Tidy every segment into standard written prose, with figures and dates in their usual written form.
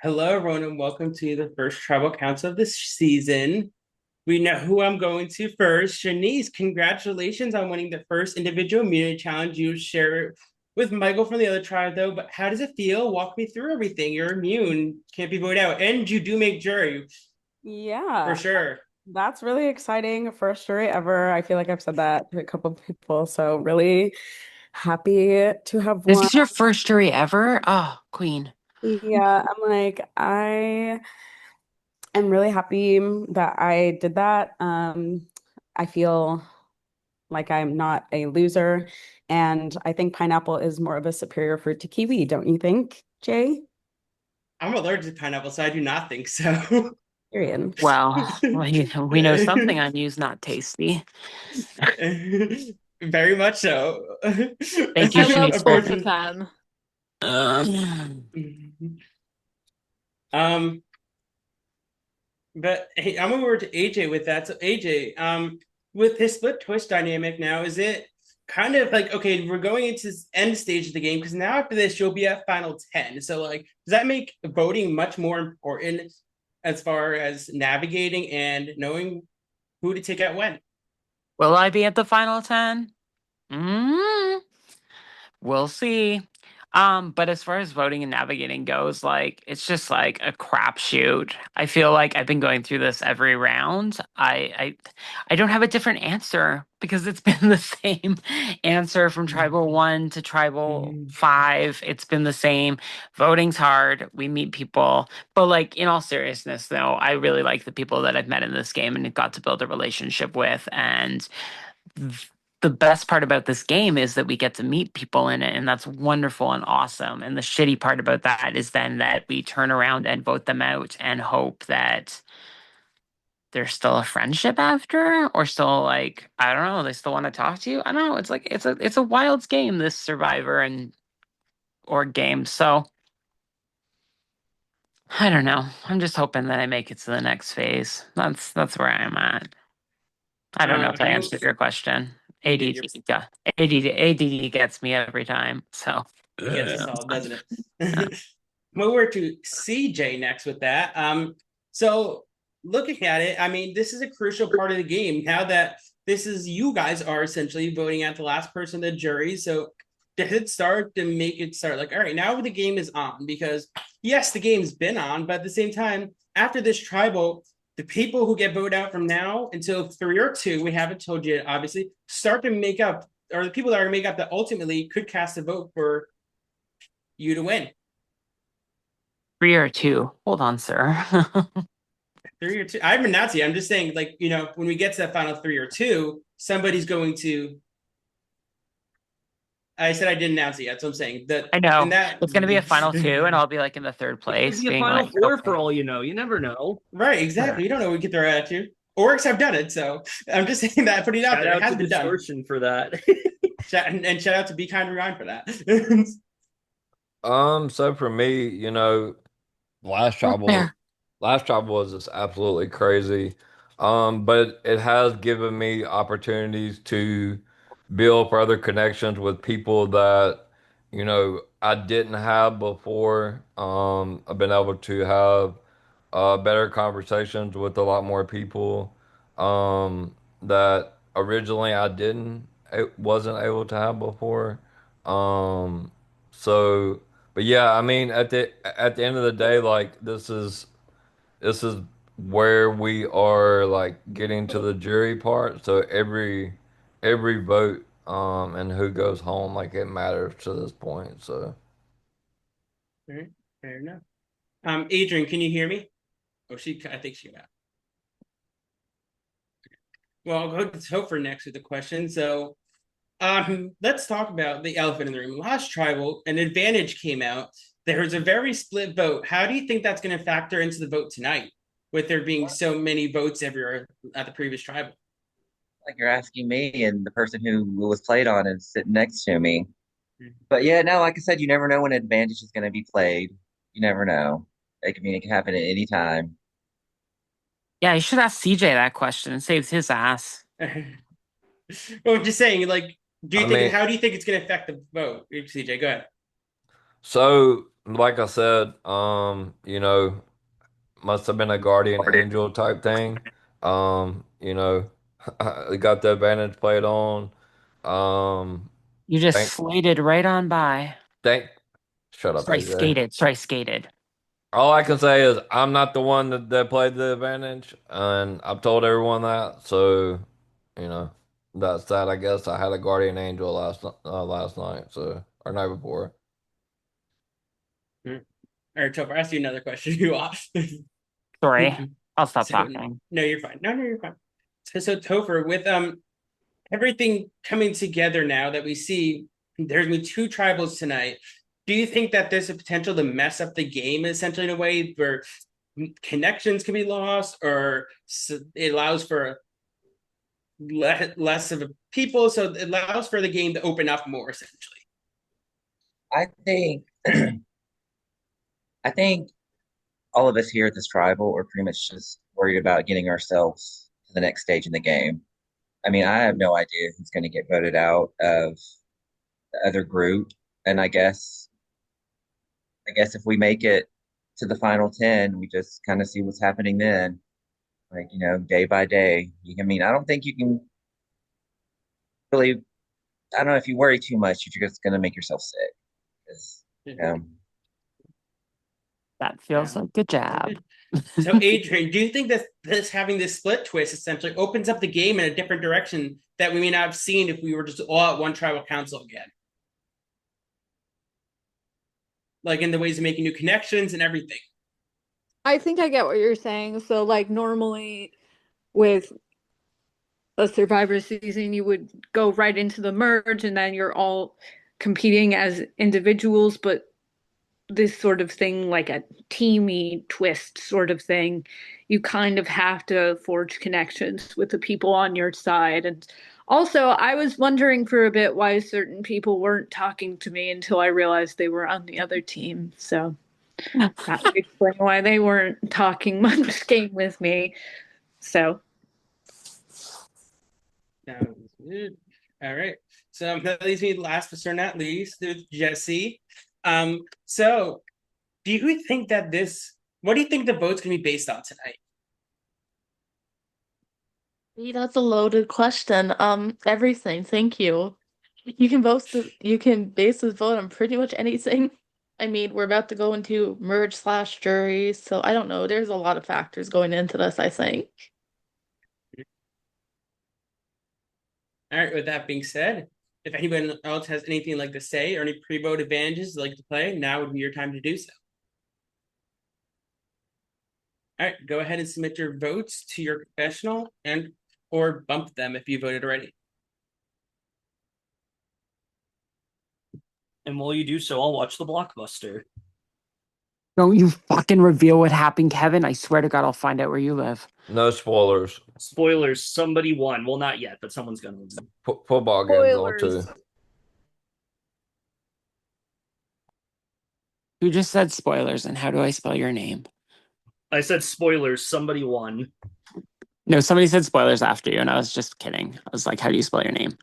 Hello, everyone, and welcome to the first tribal council of this season. We know who I'm going to first. Shanice, congratulations on winning the first individual immunity challenge. You share it with Michael from the other tribe, though. But how does it feel? Walk me through everything. You're immune, can't be voted out, and you do make jury for Yeah, sure. that's really exciting. First jury ever. I feel like I've said that to a couple of people, so really happy to have This won. is your first jury ever? Oh, Queen. Yeah, I am really happy that I did that. I feel like I'm not a loser, and I think pineapple is more of a superior fruit to kiwi, don't you think, Jay? I'm allergic to pineapple, so I do not think so. Period. Well, we know something on you is not tasty. Very much so. Thank you, Especially Shanice, a for Both of person. them. Um, but hey, I'm gonna over to AJ with that. So AJ, with his split twist dynamic now, is it kind of like okay, we're going into this end stage of the game because now after this you'll be at final 10. So like, does that make voting much more important as far as navigating and knowing who to take out when? will I be at the final 10? Mm, we'll see. But as far as voting and navigating goes, like it's just like a crapshoot. I feel like I've been going through this every round. I don't have a different answer because it's been the same answer from tribal 1 to tribal 5. It's been the same. Voting's hard. We meet people. But like in all seriousness though, I really like the people that I've met in this game and got to build a relationship with and the best part about this game is that we get to meet people in it, and that's wonderful and awesome. And the shitty part about that is then that we turn around and vote them out and hope that there's still a friendship after, or still like I don't know, they still want to talk to you. I don't know. It's like it's a wild game, this Survivor and or game. So I don't know. I'm just hoping that I make it to the next phase. That's where I'm at. I don't know if I Mo- answered your question. you did ADD, your yeah, ADD gets me every time. So, it gets us all, uh, doesn't it? Move over to CJ next with that. So looking at it, I mean, this is a crucial part of the game. Now that this is you guys are essentially voting out the last person in the jury. So does it start to make it start like, all right, now the game is on? Because yes, the game's been on, but at the same time, after this tribal, the people who get voted out from now until 3 or 2, we haven't told you obviously, start to make up, or the people that are going to make up that ultimately could cast a vote for you to win. 3 or 2. Hold on, sir. 3 or 2. I haven't announced it. I'm just saying, like, when we get to that final 3 or 2, somebody's going to. I said I didn't announce it yet, so I'm saying that, I and know that. it's gonna be a final two, and I'll be like in the third It could place, be a being final like, four for okay. all you know. You never know. Right, exactly. You don't know we get throw at you. Orcs have done it, so I'm just saying that, putting it out Shout there. It out to has been done. Distortion for that. And shout out to Be Kind Rewind for that. So for me, last Well, travel, fair. last travel was just absolutely crazy. But it has given me opportunities to build further connections with people that, I didn't have before. I've been able to have better conversations with a lot more people that originally wasn't able to have before. Um, so, but yeah, I mean, at the end of the day, like this is where we are like getting to the jury part. So every vote and who goes home, like it matters to this point. So. Right, fair enough. Adrian, can you hear me? Oh, I think she got. Well, I'll go to Topher next with the question. So, let's talk about the elephant in the room. Last tribal, an advantage came out. There was a very split vote. How do you think that's going to factor into the vote tonight, with there being so many votes everywhere at the previous tribal? Like you're asking me, and the person who was played on is sitting next to me. But yeah, no, like I said, you never know when advantage is going to be played. You never know. It can happen at any time. Yeah, you should ask CJ that question. It saves his ass. Well, I'm just saying, like, I mean, how do you think it's going to affect the vote? CJ, go ahead. So, like I said, must have been a guardian angel type thing. You know, I got the advantage played on. Um, You just thank, slated right on by. thank, shut up, Sorry, AJ. skated. Sorry, skated. All I can say is I'm not the one that played the advantage, and I've told everyone that. So, you know, that's that. I guess I had a guardian angel last night, so or night before. All right, Topher, ask you another question. You off? Sorry, I'll stop So, talking. no, you're fine. No, you're fine. So Topher, with everything coming together now that we see, there's gonna be two tribals tonight. Do you think that there's a potential to mess up the game essentially in a way where connections can be lost, or it allows for less of a people, so it allows for the game to open up more essentially? I think I think all of us here at this tribal are pretty much just worried about getting ourselves to the next stage in the game. I mean, I have no idea who's going to get voted out of the other group, and I guess if we make it to the final 10, we just kind of see what's happening then, like, day by day. I mean, I don't think you can really, I don't know if you worry too much, you're just going to make yourself sick. 'Cause, you know, That feels Yeah. like a jab. So Adrian, do you think that this having this split twist essentially opens up the game in a different direction that we may not have seen if we were just all at one tribal council again? Like in the ways of making new connections and everything. I think I get what you're saying. So, like, normally with a Survivor season, you would go right into the merge and then you're all competing as individuals, but this sort of thing, like a teamy twist sort of thing, you kind of have to forge connections with the people on your side. And also, I was wondering for a bit why certain people weren't talking to me until I realized they were on the other team. So that would explain why they weren't talking much game with me. So Sounds good. All right. So that leaves me last but certainly not least with Jesse. So do you think that what do you think the vote's gonna be based on tonight? That's a loaded question. Everything. Thank you. You can base this vote on pretty much anything. I mean, we're about to go into merge slash jury, so I don't know. There's a lot of factors going into this, I think. All right, with that being said, if anyone else has anything like to say or any pre-vote advantages they'd like to play, now would be your time to do so. All right, go ahead and submit your votes to your confessional and or bump them if you voted already. And while you do so, I'll watch the blockbuster. Don't you fucking reveal what happened, Kevin. I swear to God, I'll find out where you live. No spoilers. Spoilers, somebody won. Well, not yet, but someone's gonna win. Football games on too. spoilers. Who just said spoilers, and how do I spell your name? I said spoilers, somebody won. No, somebody said spoilers after you, and I was just kidding. I was like, how do you spell your name?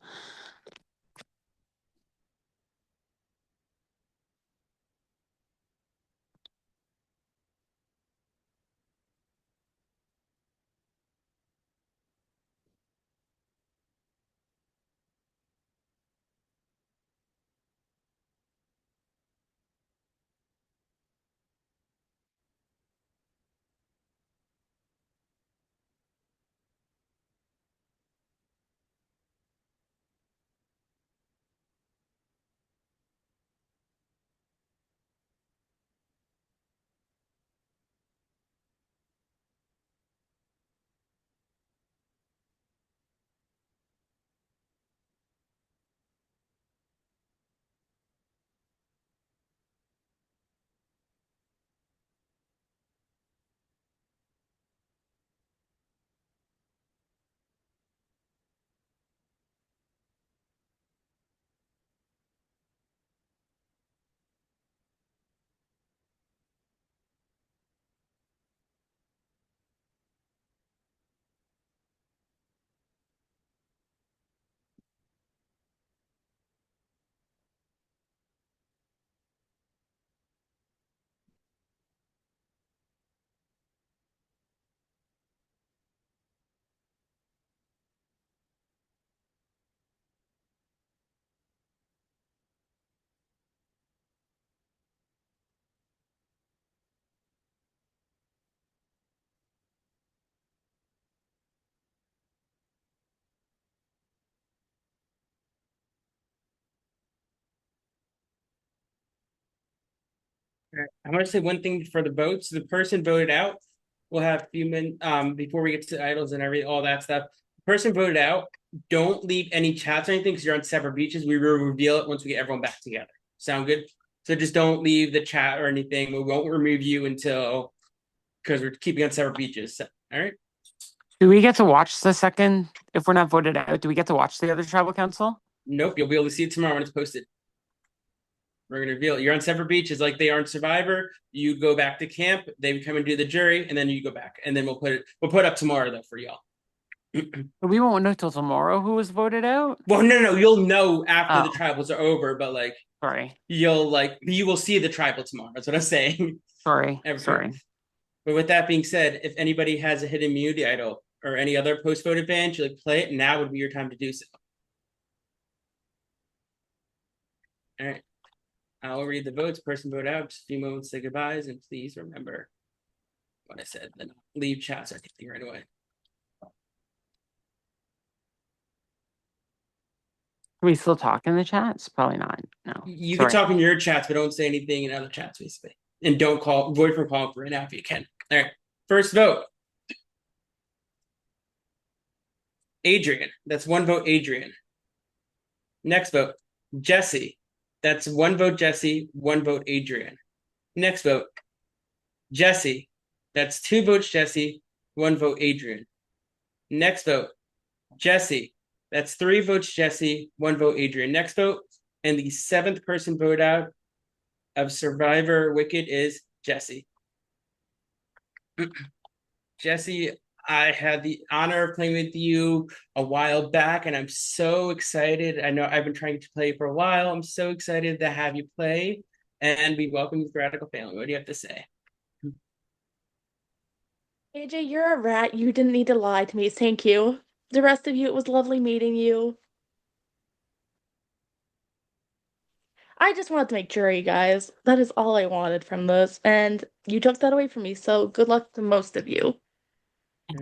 I want to say one thing for the votes. The person voted out. We'll have a few minutes before we get to idols and all that stuff. The person voted out. Don't leave any chats or anything because you're on separate beaches. We will reveal it once we get everyone back together. Sound good? So just don't leave the chat or anything. We won't remove you until because we're keeping on separate beaches. So, all right. Do we get to watch the second? If we're not voted out, do we get to watch the other tribal council? Nope. You'll be able to see it tomorrow when it's posted. We're gonna reveal it. You're on separate beaches like they are in Survivor. You go back to camp. They come and do the jury, and then you go back. And then we'll put up tomorrow though for y'all. We won't know till tomorrow who was voted out. Well, no, you'll know after the Oh. tribals are over, but like Sorry, you will see the tribal tomorrow. That's what I'm saying. sorry. But with that being said, if anybody has a hidden immunity idol or any other post-vote advantage, like play it, now would be your time to do so. All right. I'll read the votes. Person vote out. Just a few moments to say goodbyes, and please remember what I said. Then leave chat so I can think right away. Can we still talk in the chats? Probably not. No. You Sorry. can talk in your chats, but don't say anything in other chats, basically. And don't void from calling for right now if you can. All right. First vote. Adrian. That's one vote, Adrian. Next vote, Jesse. That's one vote, Jesse, one vote, Adrian. Next vote, Jesse. That's two votes, Jesse, one vote, Adrian. Next vote, Jesse. That's three votes, Jesse, one vote, Adrian. Next vote, and the seventh person vote out of Survivor Wicked is Jesse. Jesse, I had the honor of playing with you a while back, and I'm so excited. I know I've been trying to play for a while. I'm so excited to have you play, and we welcome you to the Radical family. What do you have to say? AJ, you're a rat. You didn't need to lie to me. Thank you. The rest of you, it was lovely meeting you. I just wanted to make jury, guys. That is all I wanted from this, and you took that away from me, so good luck to most of you.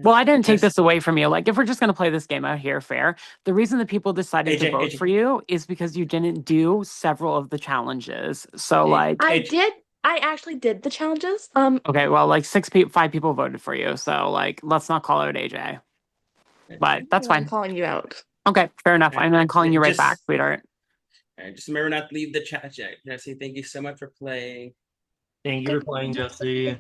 Well, I didn't take Yes. this away from you. Like, if we're just going to play this game out here, fair. The reason that people decided to vote AJ. for you is because you didn't do several of the challenges. So, Hey, like, I actually did the challenges. okay, well, like 5 people voted for you. So, like, let's not call out AJ. But that's I'm fine. calling you out. Okay, fair enough. I'm not calling you right Just- back, sweetheart. All right, just remember not to leave the chat yet. Jesse, thank you so much for playing. Thank you for playing, Jesse.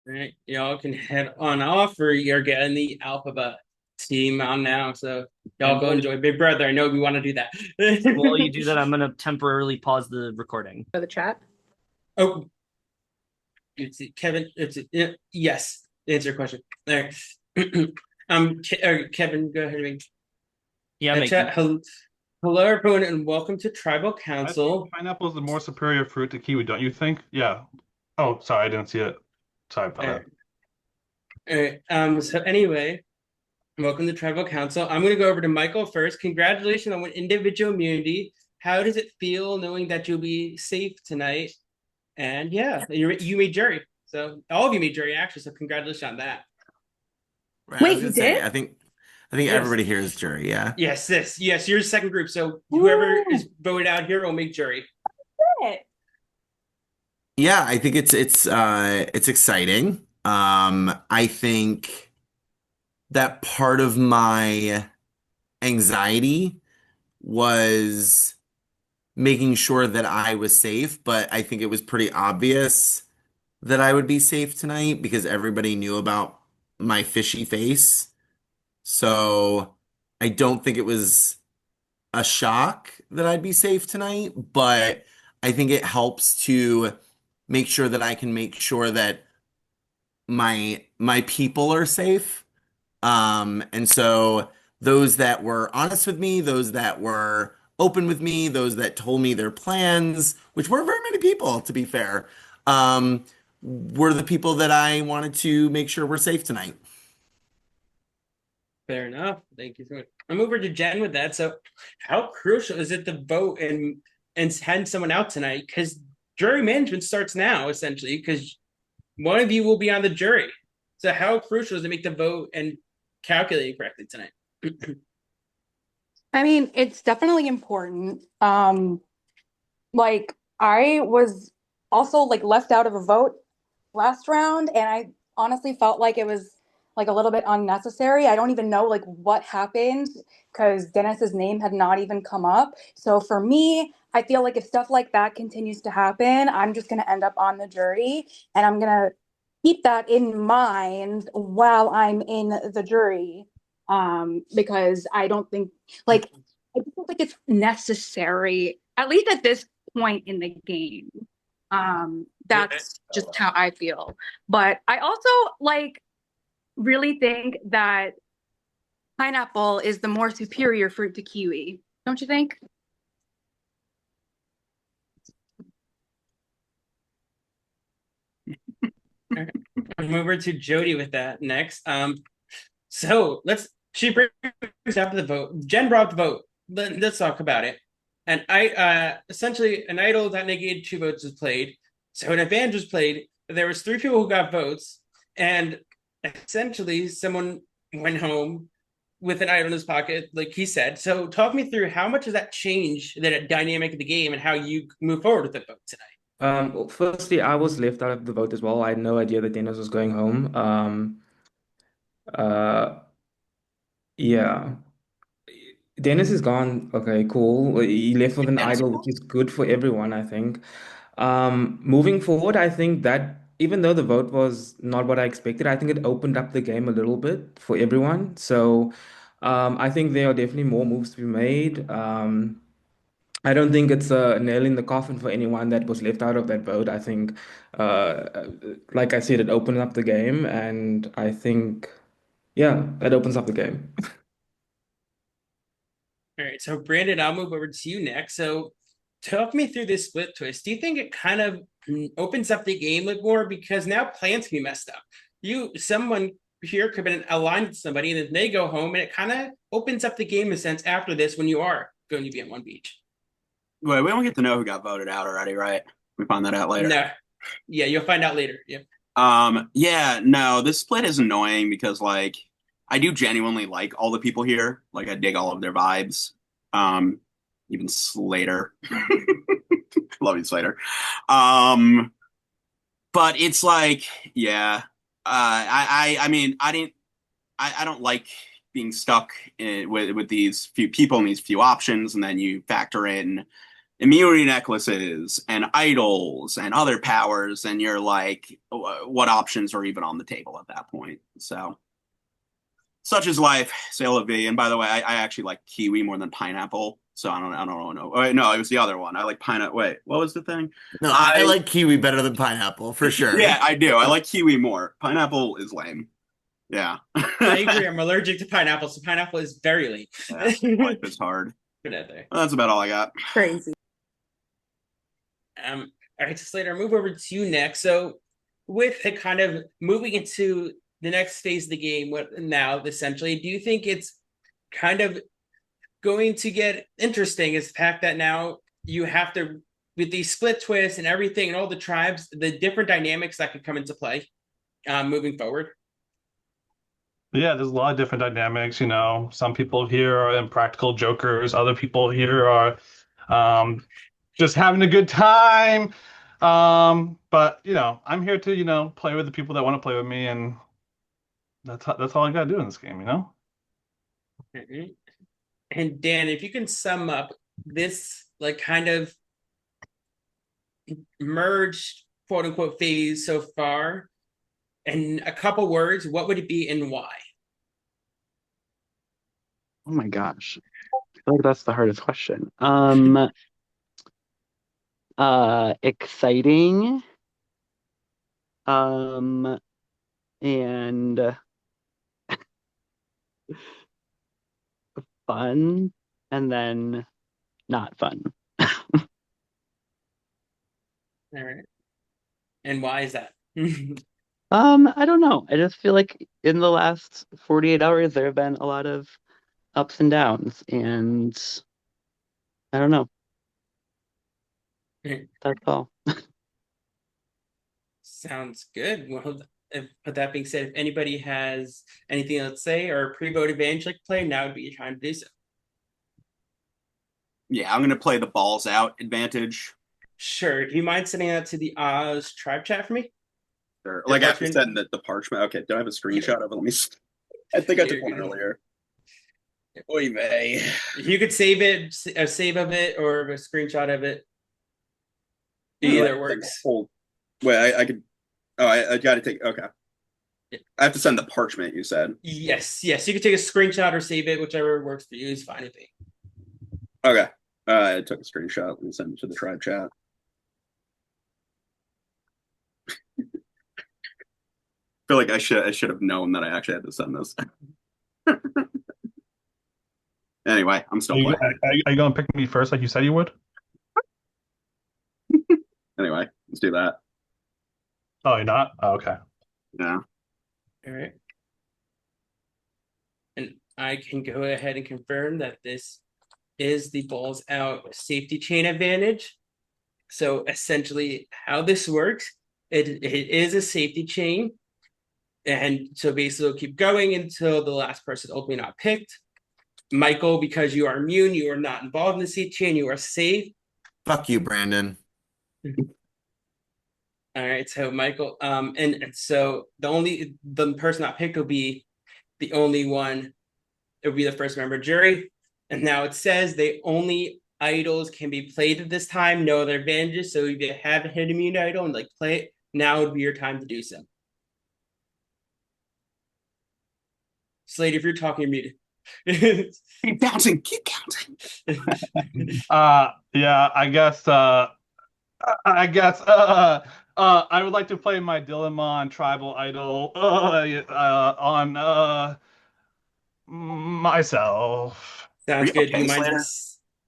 All right, y'all can head on off, or you're getting the Alphabet team on now. So y'all go enjoy Big Brother. I know we want to do that. While you do that, I'm gonna temporarily pause the recording. For the chat. Oh, it's Kevin. Yes. Answer your question. There. Kevin, go ahead. Yeah, Chat. Hello, everyone, and welcome to Tribal Council. Pineapple is the more superior fruit to kiwi, don't you think? Yeah. Oh, sorry, I didn't see it. Sorry about that. All right. So anyway, welcome to Tribal Council. I'm going to go over to Michael first. Congratulations on individual immunity. How does it feel knowing that you'll be safe tonight? And yeah, you made jury. So all of you made jury actually. So congratulations on that. Right, Wait, you did? I think Yes. everybody here is jury, yeah. Yes, you're the second group. So whoever is voted out here will make jury. Yeah, I think it's exciting. I think that part of my anxiety was making sure that I was safe, but I think it was pretty obvious that I would be safe tonight because everybody knew about my fishy face. So I don't think it was a shock that I'd be safe tonight, but I think it helps to make sure that I can make sure that my people are safe. And so those that were honest with me, those that were open with me, those that told me their plans, which were very many people, to be fair, were the people that I wanted to make sure were safe tonight. Fair enough. Thank you so much. I'm over to Jen with that. So how crucial is it to vote and send someone out tonight? Because jury management starts now, essentially, because one of you will be on the jury. So how crucial is it to make the vote and calculate it correctly tonight? I mean, it's definitely important. Like I was also like left out of a vote last round, and I honestly felt like it was like a little bit unnecessary. I don't even know like what happened because Dennis's name had not even come up. So for me, I feel like if stuff like that continues to happen, I'm just going to end up on the jury, and I'm going to keep that in mind while I'm in the jury. Because I don't think like I don't think it's necessary, at least at this point in the game. That's just how I feel. But I also like really think that pineapple is the more superior fruit to kiwi. Don't you think? I'll move over to Jody with that next. So she brings up the vote. Jen brought the vote. Let's talk about it. And essentially an idol that negated 2 votes was played. So an advantage was played. There was 3 people who got votes, and essentially someone went home with an idol in his pocket, like he said. So talk me through how much does that change the dynamic of the game and how you move forward with the vote tonight. Well, firstly, I was left out of the vote as well. I had no idea that Dennis was going home. Uh, yeah. Dennis is gone. Okay, cool. He left with an idol, which is good for everyone, I think. Moving forward, I think that even though the vote was not what I expected, I think it opened up the game a little bit for everyone. So, I think there are definitely more moves to be made. I don't think it's a nail in the coffin for anyone that was left out of that vote. I think, like I said, it opened up the game, and I think, yeah, that opens up the game. All right, so Brandon, I'll move over to you next. So talk me through this split twist. Do you think it kind of opens up the game a more, because now plans can be messed up? Someone here could have been aligned with somebody, and then they go home, and it kind of opens up the game in a sense after this when you are going to be on one beach. Wait, we don't get to know who got voted out already, right? We find that out later. No, yeah, you'll find out later. Yep. Yeah, no, this split is annoying because like I do genuinely like all the people here. Like I dig all of their vibes. Even Slater. Love you, Slater. But it's like, yeah. I mean, I don't like being stuck with these few people and these few options, and then you factor in immunity necklaces and idols and other powers, and you're like, what options are even on the table at that point? So, such is life, c'est la vie. And by the way, I actually like kiwi more than pineapple. So I don't know. Oh, wait, no, it was the other one. I like pineapple. Wait, what was the thing? No, I like kiwi better than pineapple for sure. Yeah, I do. I like kiwi more. Pineapple is lame. Yeah. I agree. I'm allergic to pineapple, so pineapple is very lame. Yeah, life is hard. Put there. Well, that's about all I got. Crazy. All right, so Slater, I'll move over to you next. So with the kind of moving into the next phase of the game now, essentially, do you think it's kind of going to get interesting is the fact that now you have to, with these split twists and everything and all the tribes, the different dynamics that could come into play moving forward? Yeah, there's a lot of different dynamics. Some people here are impractical jokers. Other people here are just having a good time. But I'm here to play with the people that want to play with me, and that's all I got to do in this game. Mm-hmm. And Dan, if you can sum up this like kind of merged quote unquote phase so far in a couple words, what would it be and why? Oh my gosh. I feel like that's the hardest question. Exciting. And fun, and then not fun. All right. And why is that? I don't know. I just feel like in the last 48 hours there have been a lot of ups and downs, and I don't know. That's all. Sounds good. Well, with that being said, if anybody has anything else to say or pre-vote advantage like play, now would be your time to do so. Yeah, I'm gonna play the balls out advantage. Sure. Do you mind sending that to the Oz tribe chat for me? Sure. Your Like I have to parchment? send the parchment. Okay, do I have a screenshot of it? Let me. I think I took one earlier. Oy vey. You could save it, a save of it, or a screenshot of it. Either works. Wait, I could. Oh, I got to take. Okay. I have to send the parchment. You said. Yes, yes. You could take a screenshot or save it, whichever works for you is fine with me. Okay. I took a screenshot and sent it to the tribe chat. I feel like I should have known that I actually had to send this. Anyway, I'm still playing. Are you going to pick me first like you said you would? Anyway, let's do that. Oh, you're not? Oh, okay. Yeah. All right. And I can go ahead and confirm that this is the balls out safety chain advantage. So essentially how this works, it is a safety chain. And so basically it'll keep going until the last person ultimately not picked. Michael, because you are immune, you are not involved in the safety chain, you are safe. Fuck you, Brandon. All right, so Michael, and so the person not picked will be the only one. It will be the first member jury. And now it says they only idols can be played at this time, no other advantages. So if you have a hit immune idol and like play it, now would be your time to do so. Slade, if you're talking, you're muted. Keep bouncing, keep counting. Yeah, I guess I would like to play my Dillamon tribal idol on myself. Sounds good.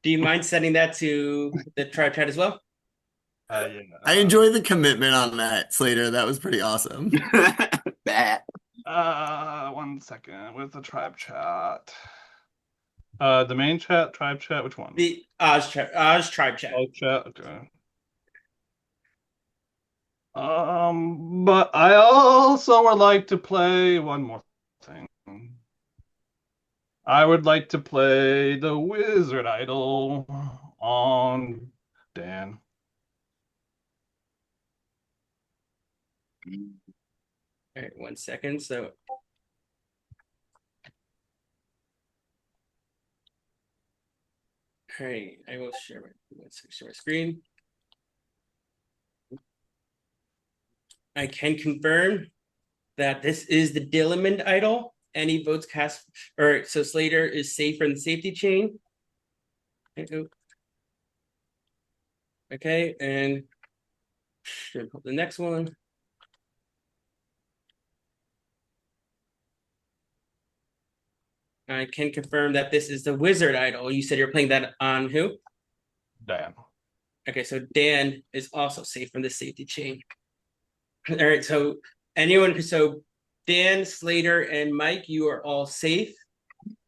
Do you mind sending that to the tribe chat as well? I enjoy the commitment on that, Slater. That was pretty awesome. Bat. 1 second. Where's the tribe chat? The main chat, tribe chat, which one? The Oz tribe chat. Oz chat, okay. But I also would like to play one more thing. I would like to play the Wizard Idol on Dan. All right, 1 second. So all right, I will share my screen. I can confirm that this is the Dillamond idol. Any votes cast, or so Slater is safe from the safety chain. Okay, and should pull the next one. I can confirm that this is the Wizard idol. You said you're playing that on who? Dan. Okay, so Dan is also safe from the safety chain. All right, so Dan, Slater, and Mike, you are all safe.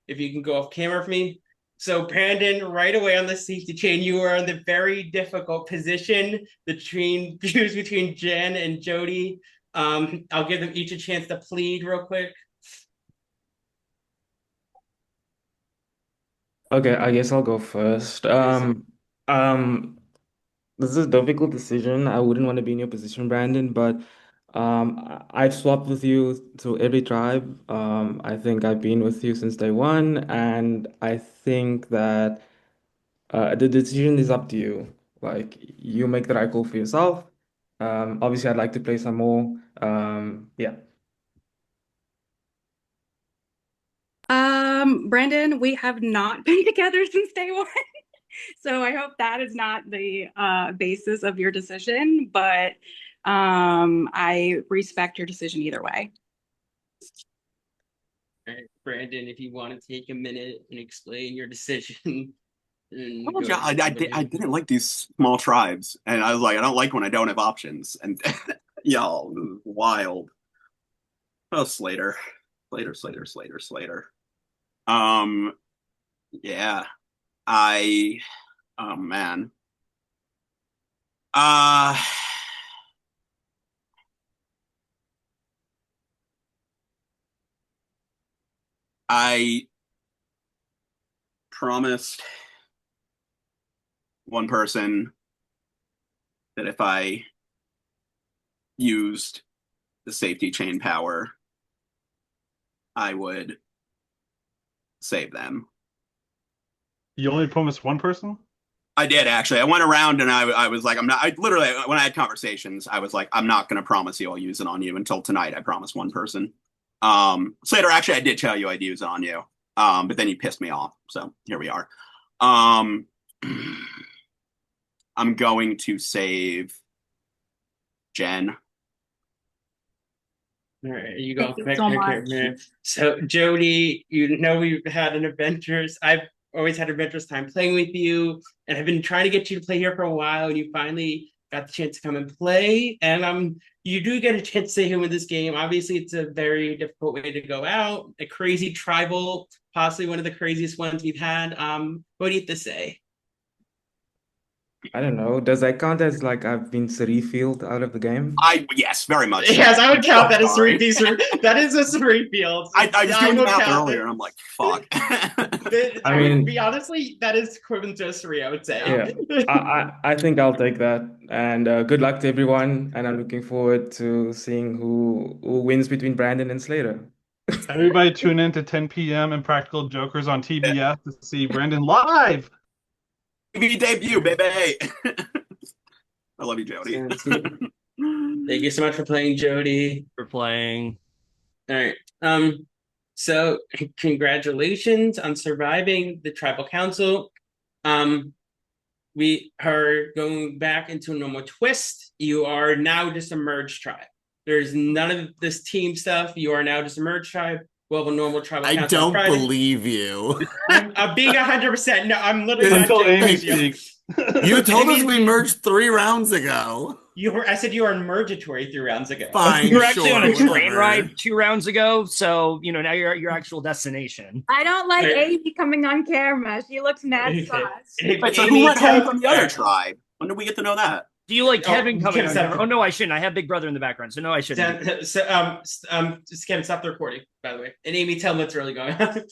If you can go off camera for me. So Brandon, right away on the safety chain, you are in the very difficult position between Jen and Jody. I'll give them each a chance to plead real quick. Okay, I guess I'll go first. This is a difficult decision. I wouldn't want to be in your position, Brandon, but I've swapped with you to every tribe. I think I've been with you since day one, and I think that the decision is up to you. Like you make the right call for yourself. Obviously, I'd like to play some more. Yeah. Brandon, we have not been together since day one. So I hope that is not the basis of your decision, but I respect your decision either way. All right, Brandon, if you want to take a minute and explain your decision. Yeah, I didn't like these small tribes, and I was like, I don't like when I don't have options, and y'all, wild. Oh, Slater. Yeah, oh man. I promised one person that if I used the safety chain power, I would save them. You only promised one person? I did actually. I went around and I was like, I'm not. I literally, when I had conversations, I was like, I'm not going to promise you I'll use it on you until tonight. I promised one person. Slater, actually, I did tell you I'd use it on you. But then you pissed me off. So here we are. I'm going to save Jen. All right, you go. Thank you so much. So Jody, you know we've had an adventures. I've always had adventurous time playing with you, and I've been trying to get you to play here for a while, and you finally got the chance to come and play. And you do get a chance to stay home in this game. Obviously, it's a very difficult way to go out. A crazy tribal, possibly one of the craziest ones we've had. What do you have to say? I don't know. Does that count as like I've been Cerefield out of the game? Yes, very much. Yes, I would count that as Sorry. that is a three field. I was doing the would math count earlier, it. and I'm like, fuck. I mean- be honestly, that is equivalent to a three, I would say. Yeah, I think I'll take that. And good luck to everyone. And I'm looking forward to seeing who wins between Brandon and Slater. Everybody tune in to 10 p.m. Impractical Jokers on TBS to see Brandon live. TV debut, baby. I love you, Jody. Thank you so much for playing, Jody. For playing. All right. So congratulations on surviving the tribal council. We are going back into a normal twist. You are now just a merged tribe. There's none of this team stuff. You are now just a merged tribe. We'll have a normal tribal I council on don't Friday. believe you. I'm being 100%. No, I'm literally not Until joking Amy with you. speaks. You told us Amy- we merged 3 rounds ago. I said you were in mergatory 3 rounds ago. Fine. You were actually on a sure, train whatever. ride 2 rounds ago, so now you're at your actual destination. I don't like Hey. Amy coming on camera. She looks mad Okay. sus. Hey, Wait, so Amy, who went home tell- from the other tribe? When did we get to know that? Do you like Oh, Kevin coming Kevin, on stop. camera? Oh no, I shouldn't. I have Big Brother in the background, so no, I shouldn't. Just Kevin, stop the recording, by the way. And Amy, tell them what's really going on.